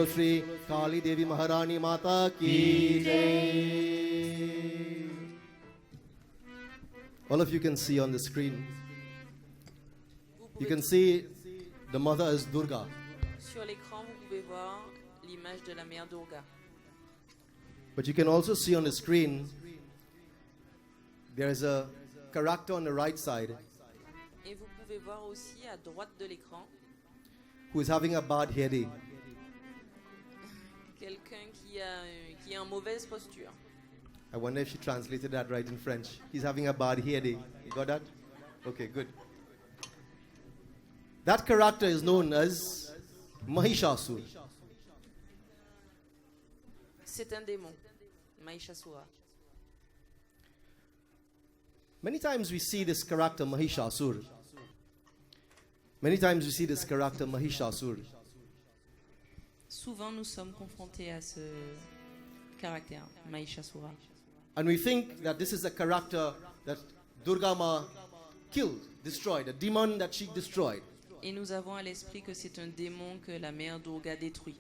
Sri Kali Devi Maharani Mata Ki Jai. All of you can see on the screen. You can see the mother is Durga. Sur l'écran, vous pouvez voir l'image de la mère Durga. But you can also see on the screen there is a character on the right side Et vous pouvez voir aussi à droite de l'écran who is having a bad headache. quelqu'un qui est en mauvaise posture. I wonder if she translated that right in French. He's having a bad headache. You got that? Okay, good. That character is known as Mahishasura. C'est un démon, Mahishasura. Many times we see this character Mahishasura. Many times we see this character Mahishasura. Souvent, nous sommes confrontés à ce caractère, Mahishasura. And we think that this is a character that Durga Maa killed, destroyed, a demon that she destroyed. Et nous avons à l'esprit que c'est un démon que la mère Durga détruit.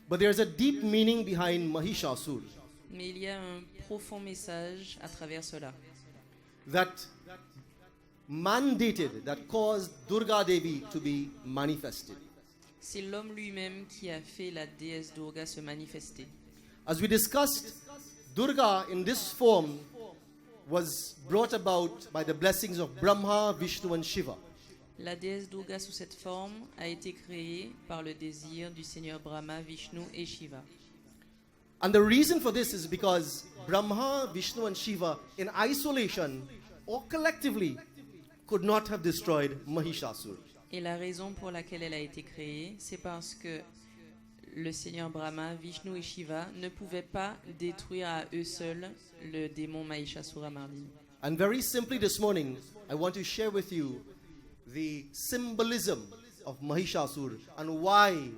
But there's a deep meaning behind Mahishasura Mais il y a un profond message à travers cela. that mandated, that caused Durga Devi to be manifested. C'est l'homme lui-même qui a fait la déesse Durga se manifester. As we discussed, Durga in this form was brought about by the blessings of Brahma, Vishnu and Shiva. La déesse Durga sous cette forme a été créée par le désir du Seigneur Brahma, Vishnu et Shiva. And the reason for this is because Brahma, Vishnu and Shiva in isolation or collectively could not have destroyed Mahishasura. Et la raison pour laquelle elle a été créée, c'est parce que le Seigneur Brahma, Vishnu et Shiva ne pouvaient pas détruire à eux seuls le démon Mahishasura Mardini. And very simply this morning, I want to share with you the symbolism of Mahishasura and why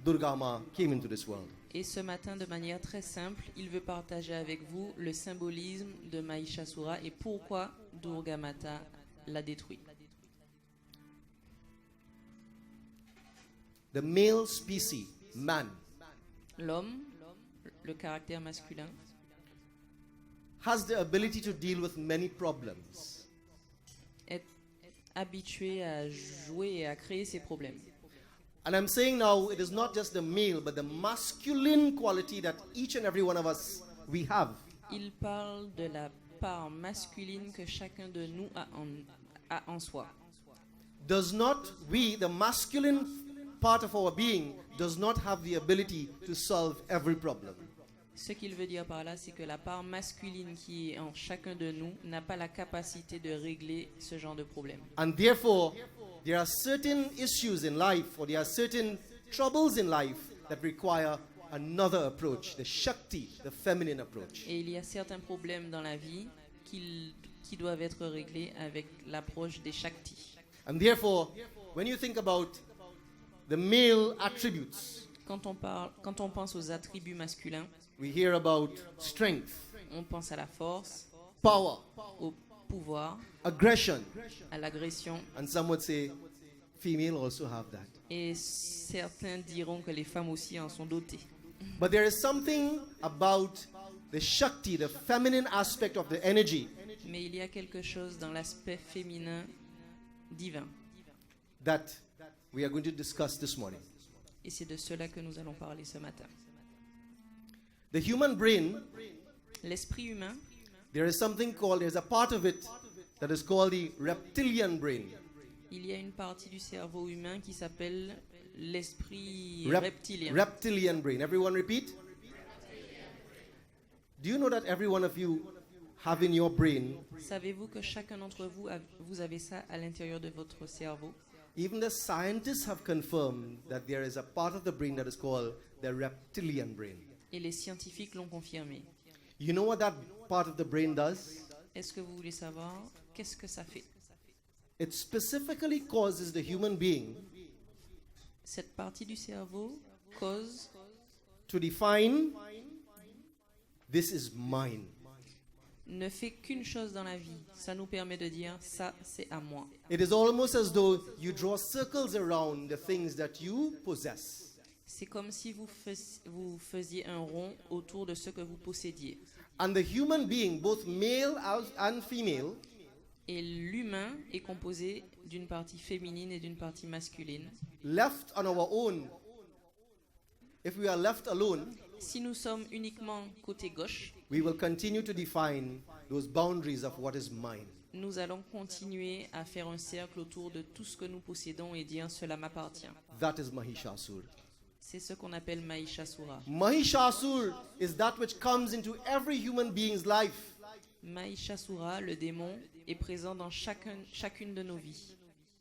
Durga Maa came into this world. Et ce matin, de manière très simple, il veut partager avec vous le symbolisme de Mahishasura et pourquoi Durga Mata l'a détruit. The male species, man, L'homme, le caractère masculin, has the ability to deal with many problems. est habitué à jouer et à créer ses problèmes. And I'm saying now, it is not just the male, but the masculine quality that each and every one of us, we have. Il parle de la part masculine que chacun de nous a en soi. Does not, we, the masculine part of our being, does not have the ability to solve every problem. Ce qu'il veut dire par là, c'est que la part masculine qui est en chacun de nous n'a pas la capacité de régler ce genre de problème. And therefore, there are certain issues in life, or there are certain troubles in life that require another approach, the Shakti, the feminine approach. Et il y a certains problèmes dans la vie qui doivent être réglés avec l'approche des Shakti. And therefore, when you think about the male attributes, Quand on pense aux attributs masculins, we hear about strength, on pense à la force, power, au pouvoir, aggression, à l'agression. and some would say female also have that. Et certains diront que les femmes aussi en sont dotées. But there is something about the Shakti, the feminine aspect of the energy, Mais il y a quelque chose dans l'aspect féminin divin. that we are going to discuss this morning. Et c'est de cela que nous allons parler ce matin. The human brain, L'esprit humain, there is something called, there's a part of it that is called the reptilian brain. il y a une partie du cerveau humain qui s'appelle l'esprit Rep- reptilien. Reptilian brain. Everyone repeat. Do you know that every one of you have in your brain, Savez-vous que chacun d'entre vous, vous avez ça à l'intérieur de votre cerveau? even the scientists have confirmed that there is a part of the brain that is called the reptilian brain. Et les scientifiques l'ont confirmé. You know what that part of the brain does? Est-ce que vous voulez savoir qu'est-ce que ça fait? It specifically causes the human being Cette partie du cerveau cause to define, this is mine. ne fait qu'une chose dans la vie. Ça nous permet de dire ça, c'est à moi. It is almost as though you draw circles around the things that you possess. C'est comme si vous faisiez un rond autour de ce que vous possédiez. And the human being, both male and female, Et l'humain est composé d'une partie féminine et d'une partie masculine. left on our own, if we are left alone, Si nous sommes uniquement côté gauche, we will continue to define those boundaries of what is mine. nous allons continuer à faire un cercle autour de tout ce que nous possédons et dire cela m'appartient. That is Mahishasura. C'est ce qu'on appelle Mahishasura. Mahishasura is that which comes into every human being's life. Mahishasura, le démon, est présent dans chacune de nos vies.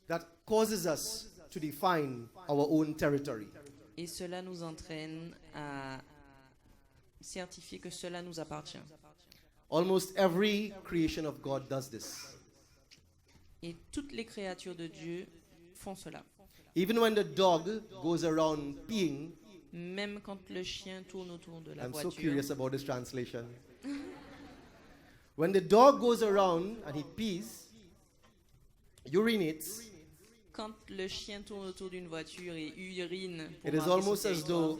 That causes us to define our own territory. Et cela nous entraîne à certifier que cela nous appartient. Almost every creation of God does this. Et toutes les créatures de Dieu font cela. Even when the dog goes around peeing, Même quand le chien tourne autour de la I'm so voiture. curious about this translation. When the dog goes around and he pees, urinates, Quand le chien tourne autour d'une voiture et urine pour it is marquer son almost as territoire, though,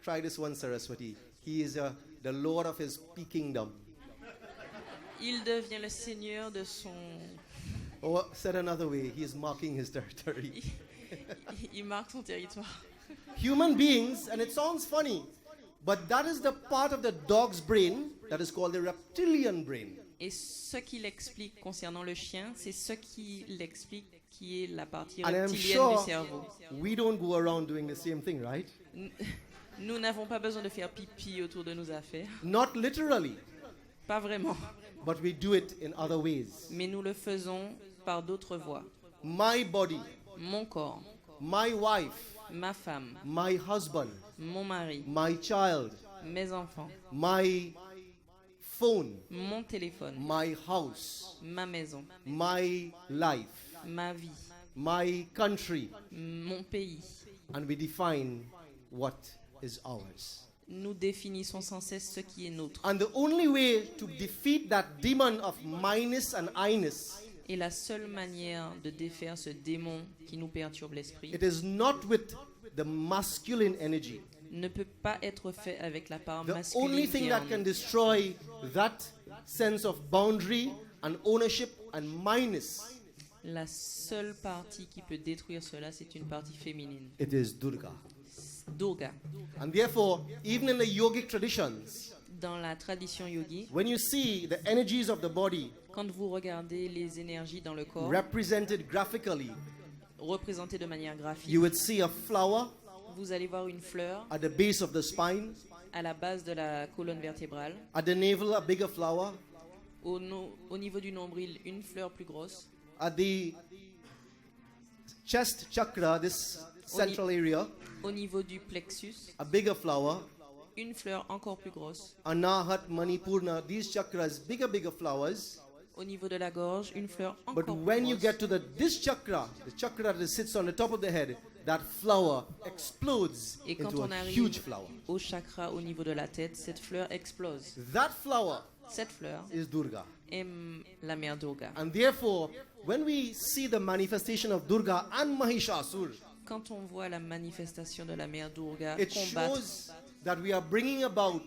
try this one, Saraswati, he is the Lord of his pee kingdom. il devient le seigneur de son... Or said another way, he is marking his territory. il marque son territoire. Human beings, and it sounds funny, but that is the part of the dog's brain that is called the reptilian brain. Et ce qu'il explique concernant le chien, c'est ce qu'il explique qui est la partie And I'm reptilienne sure du cerveau. we don't go around doing the same thing, right? Nous n'avons pas besoin de faire pipi autour de nos affaires. Not literally, Pas vraiment. but we do it in other ways. Mais nous le faisons par d'autres voies. My body, Mon corps, my wife, ma femme, my husband, mon mari, my child, mes enfants, my phone, mon téléphone, my house, ma maison, my life, ma vie, my country, mon pays. and we define what is ours. Nous définissons sans cesse ce qui est nôtre. And the only way to defeat that demon of minus and I-ness, Et la seule manière de défaire ce démon qui nous perturbe l'esprit it is not with the masculine energy. ne peut pas être fait avec la part The masculine only qui thing est en that can nous. destroy that sense of boundary and ownership and minus, La seule partie qui peut détruire cela, c'est une partie féminine. it is Durga. Durga. And therefore, even in the yogic traditions, Dans la tradition yogi, when you see the energies of the body quand vous regardez les énergies dans le corps, represented graphically, représentées de manière graphique, you would see a flower vous allez voir une fleur at the base of the spine, à la base de la colonne vertébrale, at the navel a bigger flower, au niveau du nombril, une fleur plus grosse, at the chest chakra, this central area, au niveau du plexus, a bigger flower, une fleur encore plus grosse, Anahat, Manipurna, these chakras, bigger flowers. au niveau de la gorge, une fleur But encore when plus you grosse. get to this chakra, the chakra that sits on the top of the head, that flower explodes Et quand into on a arrive huge flower. au chakra au niveau de la tête, cette fleur explose. That flower Cette fleur is Durga. est la mère Durga. And therefore, when we see the manifestation of Durga and Mahishasura, Quand on voit la manifestation de la mère Durga it combattre, shows that we are bringing about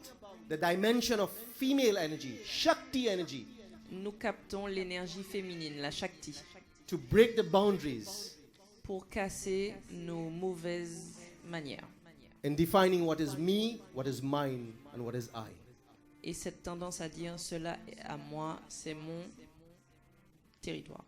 the dimension of female energy, Shakti energy, nous captons l'énergie féminine, la Shakti, to break the boundaries pour casser nos mauvaises manières. in defining what is me, what is mine, and what is I. Et cette tendance à dire cela est à moi, c'est mon territoire.